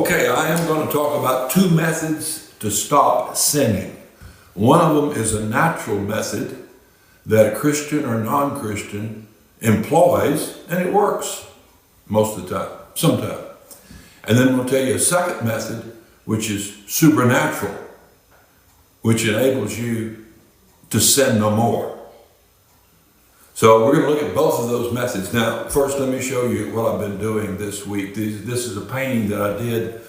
Okay, I am going to talk about two methods to stop sinning. One of them is a natural method that a Christian or non-Christian employs, and it works most of the time, sometimes. And then we'll tell you a second method, which is supernatural, which enables you to sin no more. So we're going to look at both of those methods. Now, first let me show you what I've been doing this week. This is a painting that I did,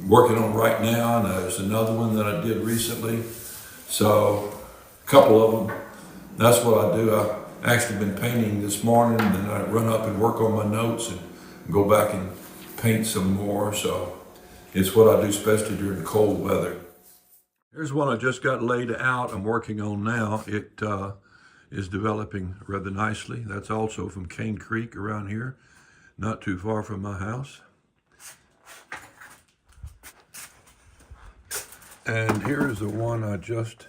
working on right now, and there's another one that I did recently. So a couple of them, that's what I do. I've actually been painting this morning, and then I run up and work on my notes and go back and paint some more. So it's what I do, especially during cold weather. Here's one I just got laid out. I'm working on now. It is developing rather nicely. That's also from Cane Creek around here, not too far from my house. And here's the one I just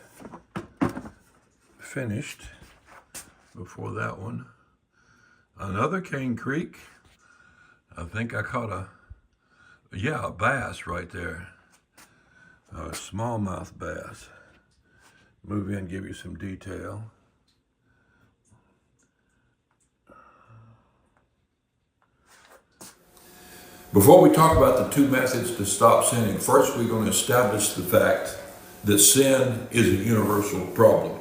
finished before that one. Another Cane Creek. I think I caught a bass right there. A smallmouth bass. Move in, give you some detail. Before we talk about the two methods to stop sinning, first we're going to establish the fact that sin is a universal problem.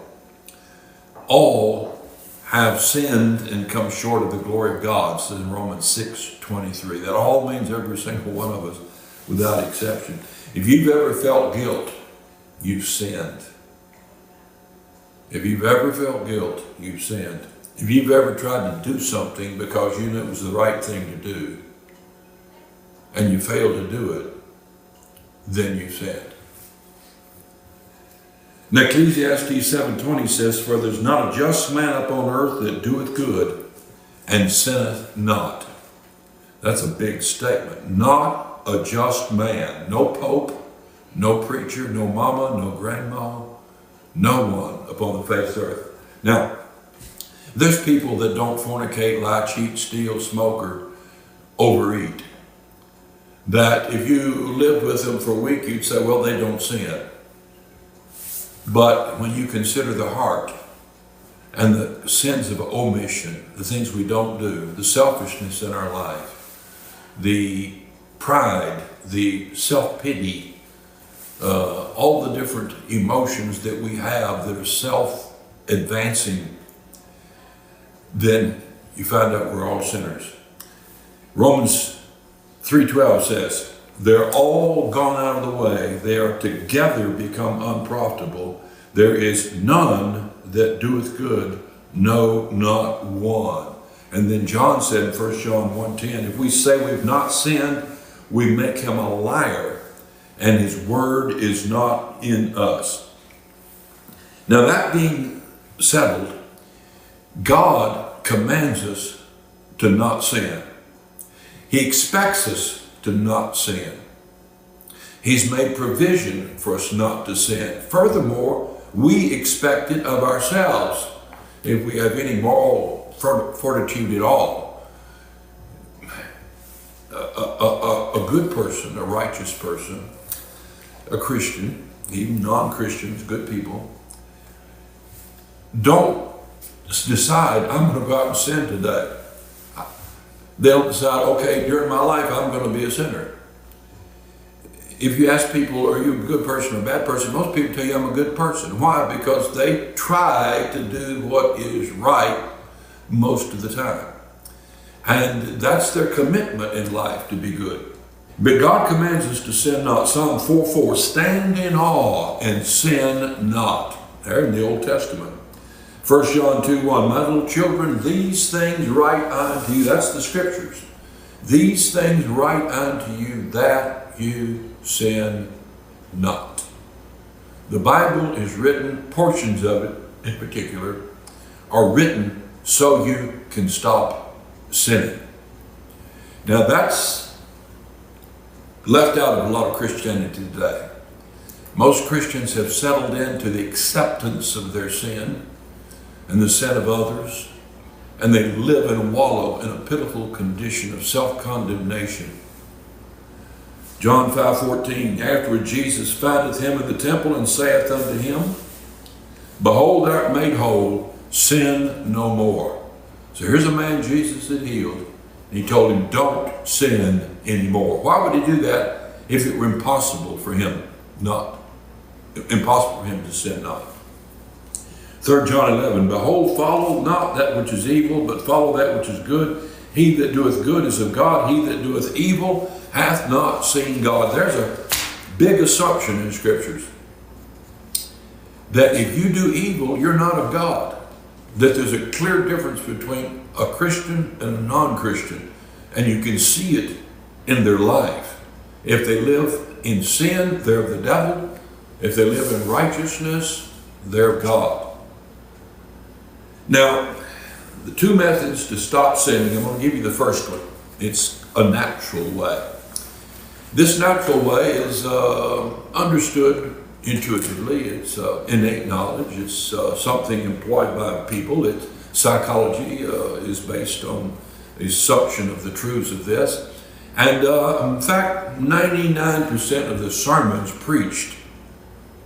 All have sinned and come short of the glory of God, says in Romans 6:23. That all means every single one of us, without exception. If you've ever felt guilt, you've sinned. If you've ever felt guilt, you've sinned. If you've ever tried to do something because you knew it was the right thing to do, and you fail to do it, then you sinned. Now Ecclesiastes 7:20 says, "For there's not a just man upon earth that doeth good, and sinneth not." That's a big statement. Not a just man. No pope, no preacher, no mama, no grandma, no one upon the face of the earth. Now, there's people that don't fornicate, lie, cheat, steal, smoke, or overeat. That if you lived with them for a week, you'd say, well, they don't sin. But when you consider the heart and the sins of omission, the things we don't do, the selfishness in our life, the pride, the self-pity, all the different emotions that we have that are self-advancing, then you find out we're all sinners. Romans 3:12 says, "They're all gone out of the way. They are together become unprofitable. There is none that doeth good, no, not one." And then John said in 1 John 1:10, "If we say we've not sinned, we make him a liar, and his word is not in us." Now that being settled, God commands us to not sin. He expects us to not sin. He's made provision for us not to sin. Furthermore, we expect it of ourselves if we have any moral fortitude at all. A good person, a righteous person, a Christian, even non-Christians, good people, don't decide, I'm going to go out and sin today. They'll decide, okay, during my life, I'm going to be a sinner. If you ask people, are you a good person or a bad person? Most people tell you I'm a good person. Why? Because they try to do what is right most of the time. And that's their commitment in life, to be good. But God commands us to sin not. Psalm 4:4, "Stand in awe and sin not." There in the Old Testament. 1 John 2:1, "My little children, these things write unto you," that's the scriptures, "these things write unto you that you sin not." The Bible is written, portions of it in particular, are written so you can stop sinning. Now that's left out of a lot of Christianity today. Most Christians have settled into the acceptance of their sin and the sin of others, and they live and wallow in a pitiful condition of self-condemnation John 5:14, afterward Jesus findeth him in the temple and saith unto him, behold, thou art made whole, sin no more. So here's a man Jesus had healed, and he told him, don't sin anymore. Why would he do that if it were impossible for him to sin not? 3 John 11, behold, follow not that which is evil, but follow that which is good. He that doeth good is of God. He that doeth evil hath not seen God. There's a big assumption in Scriptures that if you do evil, you're not of God. That there's a clear difference between a Christian and a non-Christian. And you can see it in their life. If they live in sin, they're of the devil. If they live in righteousness, they're of God. Now, the two methods to stop sinning, I'm going to give you the first one. It's a natural way. This natural way is understood intuitively. It's innate knowledge. It's something employed by people. Psychology is based on the assumption of the truths of this. And in fact, 99% of the sermons preached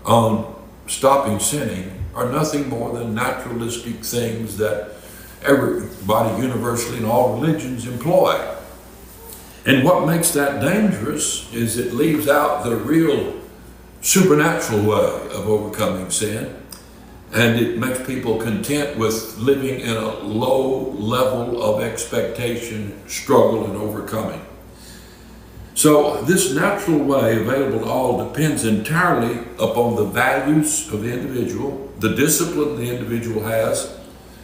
on stopping sinning are nothing more than naturalistic things that everybody universally in all religions employ. And what makes that dangerous is it leaves out the real supernatural way of overcoming sin, and it makes people content with living in a low level of expectation, struggle, and overcoming. So this natural way available to all depends entirely upon the values of the individual, the discipline the individual has,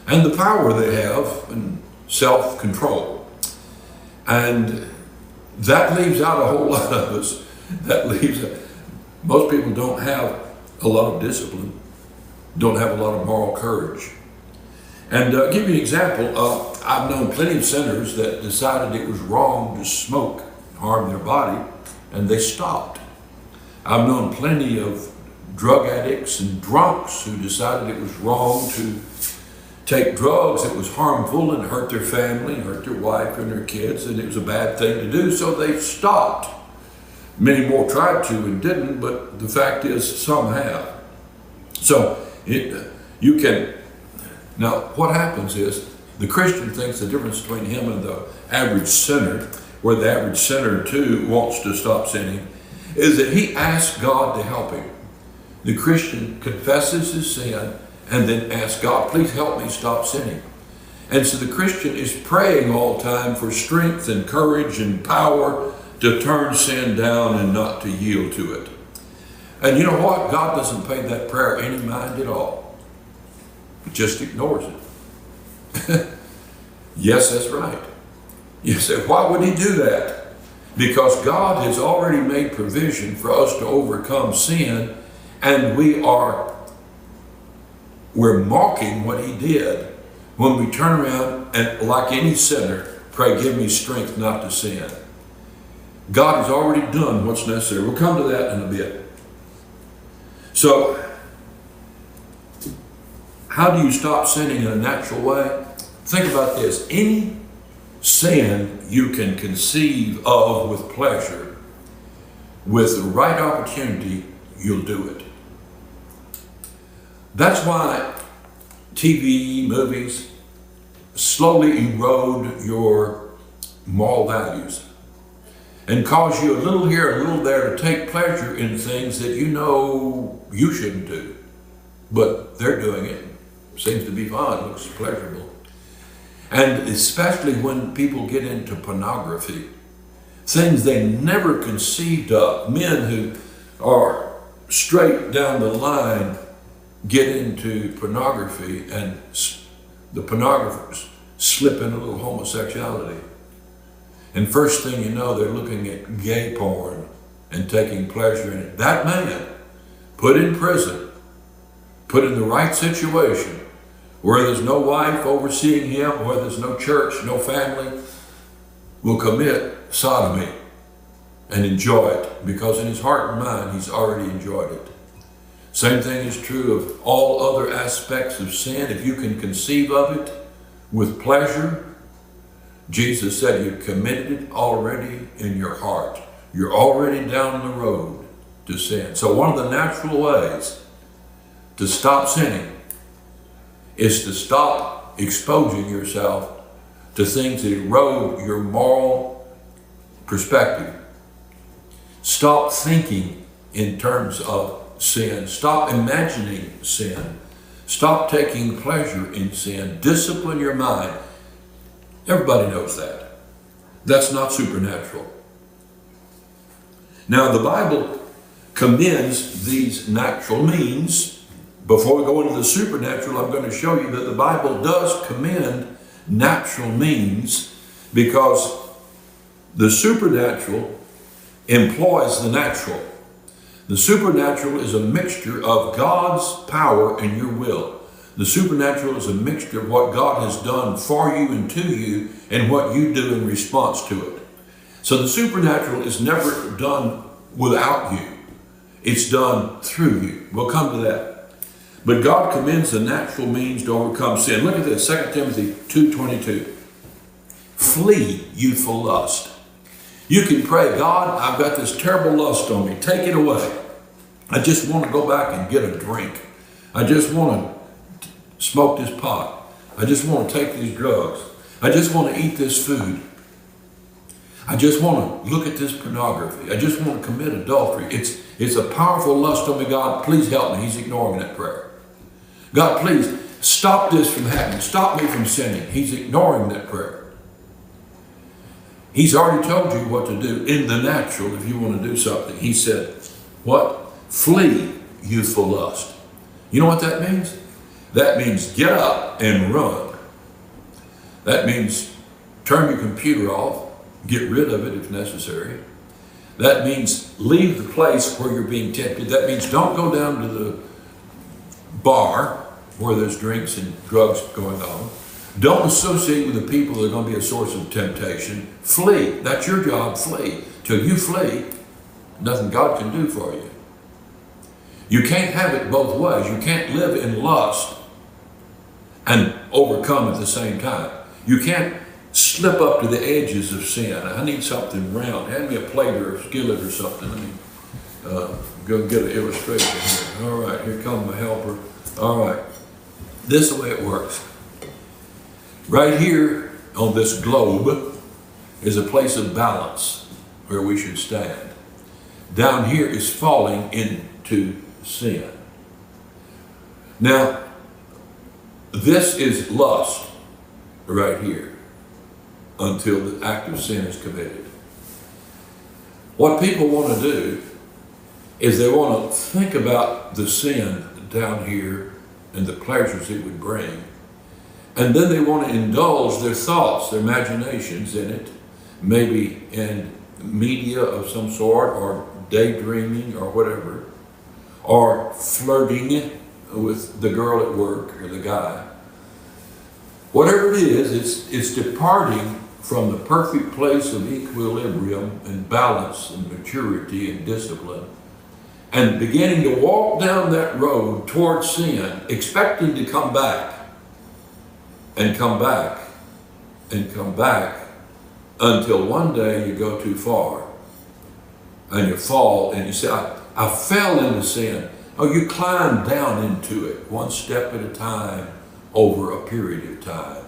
and the power they have in self-control. And that leaves out a whole lot of us. Most people don't have a lot of discipline, don't have a lot of moral courage. And I'll give you an example. I've known plenty of sinners that decided it was wrong to smoke, harm their body, and they stopped. I've known plenty of drug addicts and drunks who decided it was wrong to take drugs, it was harmful and hurt their family, hurt their wife and their kids, and it was a bad thing to do, so they stopped. Many more tried to and didn't, but the fact is some have. So now what happens is the Christian thinks the difference between him and the average sinner, where the average sinner too wants to stop sinning, is that he asks God to help him. The Christian confesses his sin and then asks God, please help me stop sinning. And so the Christian is praying all the time for strength and courage and power to turn sin down and not to yield to it. And you know what? God doesn't pay that prayer any mind at all. He just ignores it. Yes, that's right. You say, why would he do that? Because God has already made provision for us to overcome sin, and we're mocking what he did when we turn around and, like any sinner, pray, give me strength not to sin. God has already done what's necessary. We'll come to that in a bit. So, how do you stop sinning in a natural way? Think about this. Any sin you can conceive of with pleasure, with the right opportunity, you'll do it. That's why TV, movies slowly erode your moral values and cause you a little here, a little there to take pleasure in things that you know you shouldn't do. But they're doing it. Seems to be fun, looks pleasurable. And especially when people get into pornography, things they never conceived of. Men who are straight down the line get into pornography, and the pornographers slip in a little homosexuality. And first thing you know, they're looking at gay porn and taking pleasure in it. That man, put in prison, put in the right situation, where there's no wife overseeing him, where there's no church, no family, will commit sodomy and enjoy it, because in his heart and mind, he's already enjoyed it. Same thing is true of all other aspects of sin. If you can conceive of it with pleasure, Jesus said you committed it already in your heart. You're already down the road to sin. So one of the natural ways to stop sinning is to stop exposing yourself to things that erode your moral perspective. Stop thinking in terms of sin. Stop imagining sin. Stop taking pleasure in sin. Discipline your mind. Everybody knows that. That's not supernatural. Now, the Bible commends these natural means. Before we go into the supernatural, I'm going to show you that the Bible does commend natural means, because the supernatural employs the natural. The supernatural is a mixture of God's power and your will. The supernatural is a mixture of what God has done for you and to you and what you do in response to it. So the supernatural is never done without you. It's done through you. We'll come to that. But God commends the natural means to overcome sin. Look at this, 2 Timothy 2:22. Flee youthful lust. You can pray, God, I've got this terrible lust on me. Take it away. I just want to go back and get a drink. I just want to smoke this pot. I just want to take these drugs. I just want to eat this food. I just want to look at this pornography. I just want to commit adultery. It's a powerful lust on me, God. Please help me. He's ignoring that prayer. God, please stop this from happening. Stop me from sinning. He's ignoring that prayer. He's already told you what to do in the natural if you want to do something. He said, what? Flee youthful lust. You know what that means? That means get up and run. That means turn your computer off, get rid of it if necessary. That means leave the place where you're being tempted. That means don't go down to the bar where there's drinks and drugs going on. Don't associate with the people that are going to be a source of temptation. Flee. That's your job. Flee. Till you flee, nothing God can do for you. You can't have it both ways. You can't live in lust and overcome at the same time. You can't slip up to the edges of sin. I need something round. Hand me a plate or a skillet or something. Let me go get an illustration here. All right, here comes my helper. All right, this is the way it works. Right here on this globe is a place of balance where we should stand. Down here is falling into sin. Now, this is lust right here until the act of sin is committed. What people want to do is they want to think about the sin down here and the pleasures it would bring. And then they want to indulge their thoughts, their imaginations in it, maybe in media of some sort, or daydreaming, or whatever, or flirting with the girl at work or the guy. Whatever it is, it's departing from the perfect place of equilibrium and balance and maturity and discipline, and beginning to walk down that road towards sin, expecting to come back and come back and come back until one day you go too far and you fall and you say, I fell into sin. Oh, you climb down into it one step at a time over a period of time.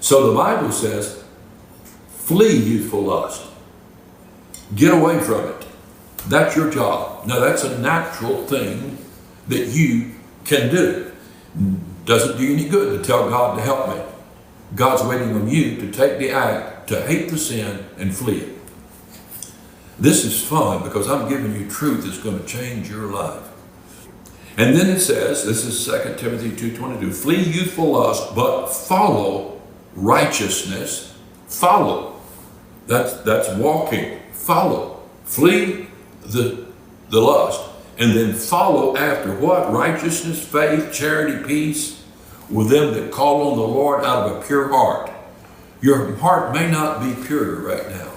So the Bible says, flee youthful lust. Get away from it. That's your job. Now that's a natural thing that you can do. Doesn't do you any good to tell God to help me. God's waiting on you to take the act, to hate the sin and flee it. This is fun because I'm giving you truth that's going to change your life. And then it says, this is 2 Timothy 2:22, flee youthful lust, but follow righteousness. Follow. That's walking. Follow. Flee the lust. And then follow after what? Righteousness, faith, charity, peace with them that call on the Lord out of a pure heart. Your heart may not be pure right now,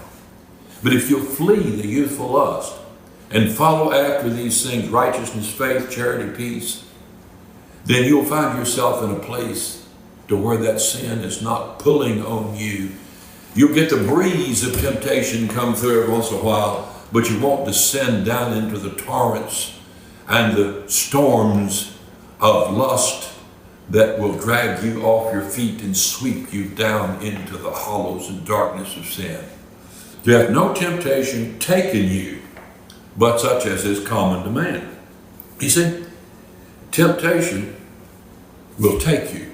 but if you'll flee the youthful lust and follow after these things, righteousness, faith, charity, peace, then you'll find yourself in a place to where that sin is not pulling on you You'll get the breeze of temptation come through every once in a while, but you won't descend down into the torrents and the storms of lust that will drag you off your feet and sweep you down into the hollows and darkness of sin. There hath no temptation taken you, but such as is common to man. You see, temptation will take you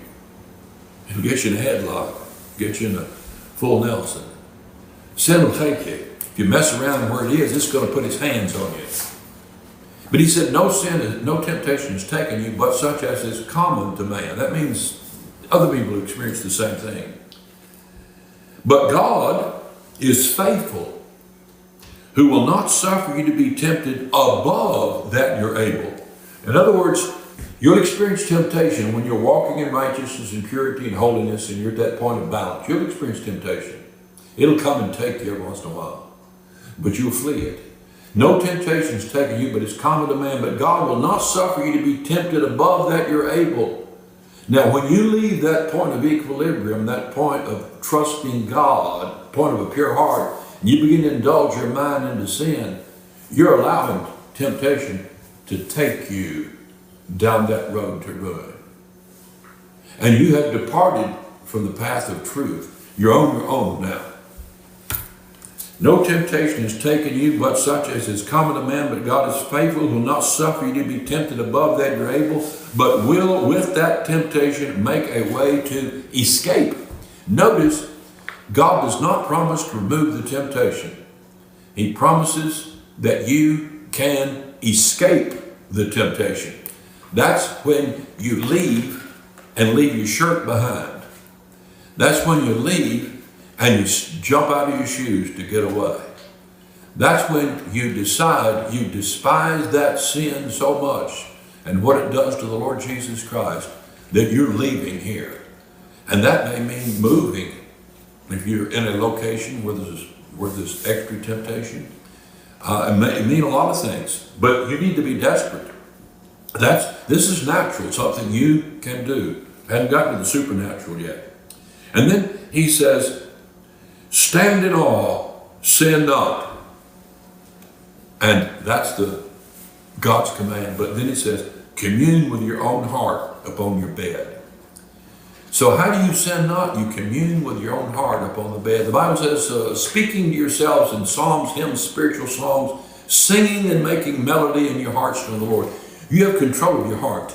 and get you in a headlock, get you in a full Nelson. Sin will take you. If you mess around where it is, it's going to put its hands on you. But he said, no temptation is taken you, but such as is common to man. That means other people experience the same thing. But God is faithful, who will not suffer you to be tempted above that you're able. In other words, you'll experience temptation when you're walking in righteousness and purity and holiness, and you're at that point of balance. You'll experience temptation. It'll come and take you every once in a while, but you'll flee it. No temptation is taken you, but it's common to man. But God will not suffer you to be tempted above that you're able. Now, when you leave that point of equilibrium, that point of trusting God, point of a pure heart, and you begin to indulge your mind into sin, you're allowing temptation to take you down that road to ruin. And you have departed from the path of truth. You're on your own now. No temptation is taken you, but such as is common to man, but God is faithful, who will not suffer you to be tempted above that you're able, but will with that temptation make a way to escape. Notice, God does not promise to remove the temptation. He promises that you can escape the temptation. That's when you leave and leave your shirt behind. That's when you leave and you jump out of your shoes to get away. That's when you decide you despise that sin so much and what it does to the Lord Jesus Christ that you're leaving here. And that may mean moving. If you're in a location where there's extra temptation, it may mean a lot of things, but you need to be desperate. This is natural, something you can do. Hadn't gotten to the supernatural yet. And then he says, stand in awe, sin not. And that's God's command. But then he says, commune with your own heart upon your bed. So how do you sin not? You commune with your own heart upon the bed. The Bible says, speaking to yourselves in psalms, hymns, spiritual songs, singing and making melody in your hearts to the Lord. You have control of your heart.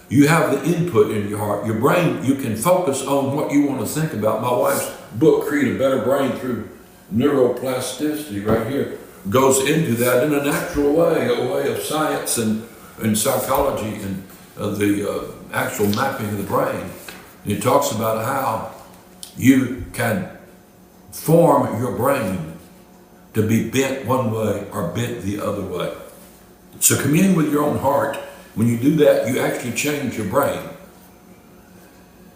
You have the input in your heart. Your brain, you can focus on what you want to think about. My wife's book, Create a Better Brain Through Neuroplasticity, right here, goes into that in a natural way, a way of science and psychology and the actual mapping of the brain. And it talks about how you can form your brain to be bent one way or bent the other way. So commune with your own heart. When you do that, you actually change your brain.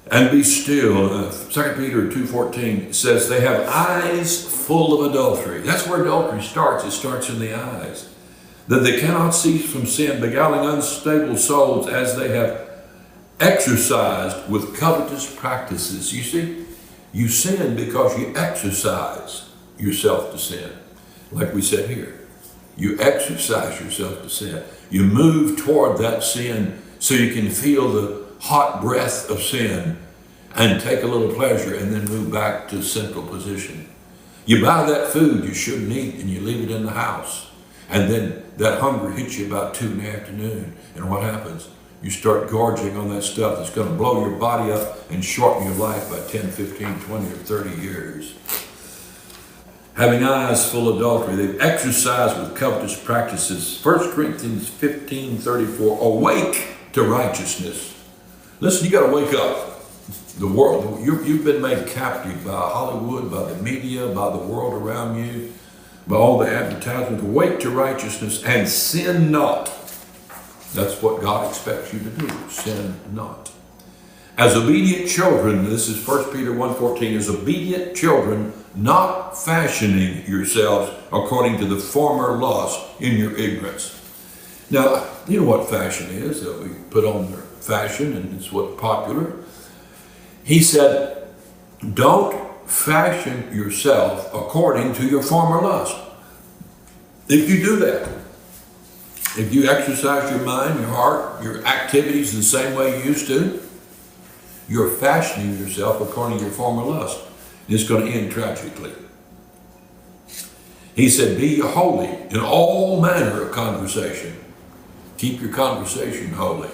And be still. 2 Peter 2:14 says they have eyes full of adultery. That's where adultery starts. It starts in the eyes. That they cannot cease from sin, beguiling unstable souls as they have exercised with covetous practices. You see, you sin because you exercise yourself to sin. Like we said here, you exercise yourself to sin. You move toward that sin so you can feel the hot breath of sin and take a little pleasure and then move back to central position. You buy that food you shouldn't eat and you leave it in the house. And then that hunger hits you about 2 in the afternoon. And what happens? You start gorging on that stuff that's going to blow your body up and shorten your life by 10, 15, 20, or 30 years. Having eyes full of adultery, they've exercised with covetous practices. 1 Corinthians 15:34, awake to righteousness. Listen, you got to wake up. The world, you've been made captive by Hollywood, by the media, by the world around you, by all the advertisements. Awake to righteousness and sin not. That's what God expects you to do. Sin not. As obedient children, this is 1 Peter 1:14, as obedient children, not fashioning yourselves according to the former lust in your ignorance. Now, you know what fashion is, that we put on their fashion and it's what's popular. He said, don't fashion yourself according to your former lust. If you do that, if you exercise your mind, your heart, your activities the same way you used to, you're fashioning yourself according to your former lust. And it's going to end tragically. He said, be holy in all manner of conversation. Keep your conversation holy.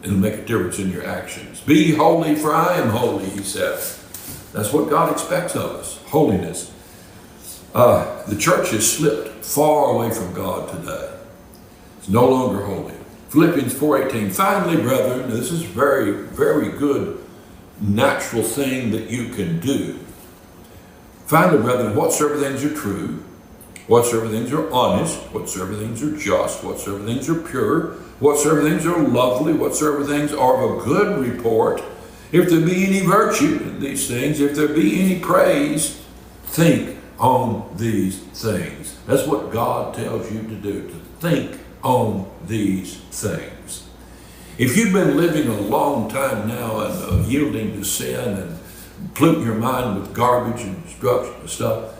It'll make a difference in your actions. Be holy, for I am holy, he said. That's what God expects of us, holiness. The church has slipped far away from God today. It's no longer holy. Philippians 4:18, finally, brethren, this is very, very good natural thing that you can do. Finally, brethren, whatsoever things are true, whatsoever things are honest, whatsoever things are just, whatsoever things are pure, whatsoever things are lovely, whatsoever things are of a good report, if there be any virtue in these things, if there be any praise, think on these things. That's what God tells you to do, to think on these things. If you've been living a long time now and yielding to sin and polluting your mind with garbage and stuff,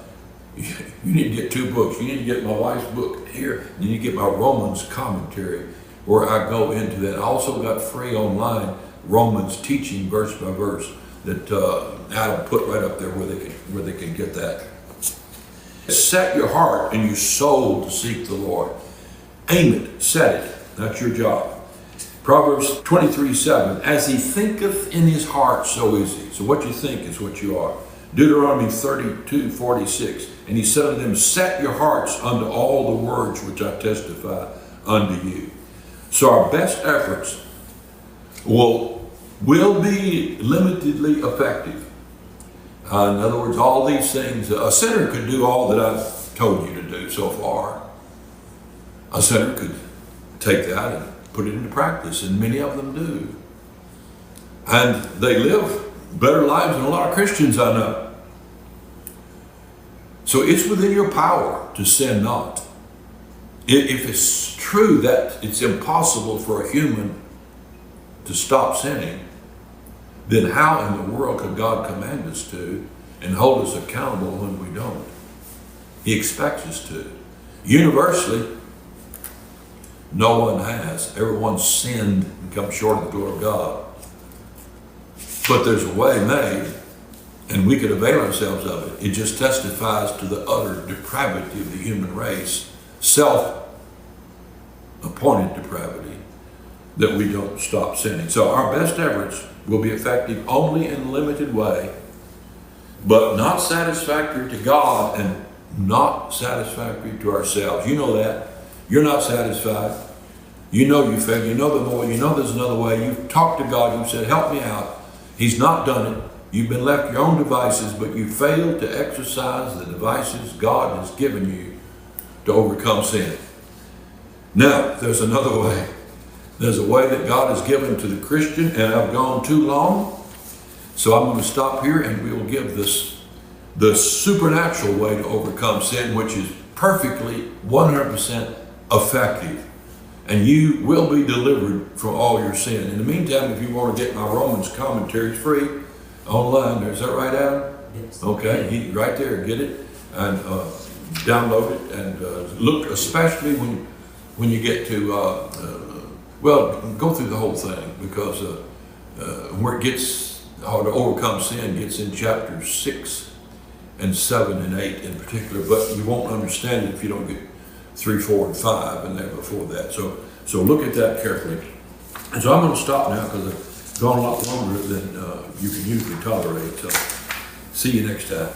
you need to get 2 books. You need to get my wife's book here. You need to get my Romans commentary where I go into that. I also got free online Romans teaching verse by verse that Adam put right up there where they can get that. Set your heart and your soul to seek the Lord. Aim it, set it. That's your job. Proverbs 23:7, as he thinketh in his heart, so is he. So what you think is what you are. Deuteronomy 32:46, and he said unto them, set your hearts unto all the words which I testify unto you. So our best efforts will be limitedly effective. In other words, all these things, a sinner could do all that I've told you to do so far. A sinner could take that and put it into practice, and many of them do. And they live better lives than a lot of Christians I know. So it's within your power to sin not. If it's true that it's impossible for a human to stop sinning, then how in the world could God command us to and hold us accountable when we don't? He expects us to. Universally, no one has. Everyone's sinned and come short of the glory of God. But there's a way made, and we could avail ourselves of it. It just testifies to the utter depravity of the human race, self-appointed depravity, that we don't stop sinning. So our best efforts will be effective only in a limited way, but not satisfactory to God and not satisfactory to ourselves. You know that. You're not satisfied. You know you failed. You know the more. You know there's another way. You've talked to God. You've said, help me out. He's not done it. You've been left your own devices, but you failed to exercise the devices God has given you to overcome sin. Now, there's another way. There's a way that God has given to the Christian, and I've gone too long. So I'm going to stop here, and we will give the supernatural way to overcome sin, which is perfectly 100% effective. And you will be delivered from all your sin. In the meantime, if you want to get my Romans commentary, it's free online. Is that right, Adam? Yes. Okay, right there, get it and download it, and look, especially when you get to well, go through the whole thing, because where it gets how to overcome sin gets in chapters 6 and 7 and 8 in particular, but you won't understand it if you don't get 3, 4, and 5 and there before that. So look at that carefully. And so I'm going to stop now because I've gone a lot longer than you can usually tolerate. So see you next time.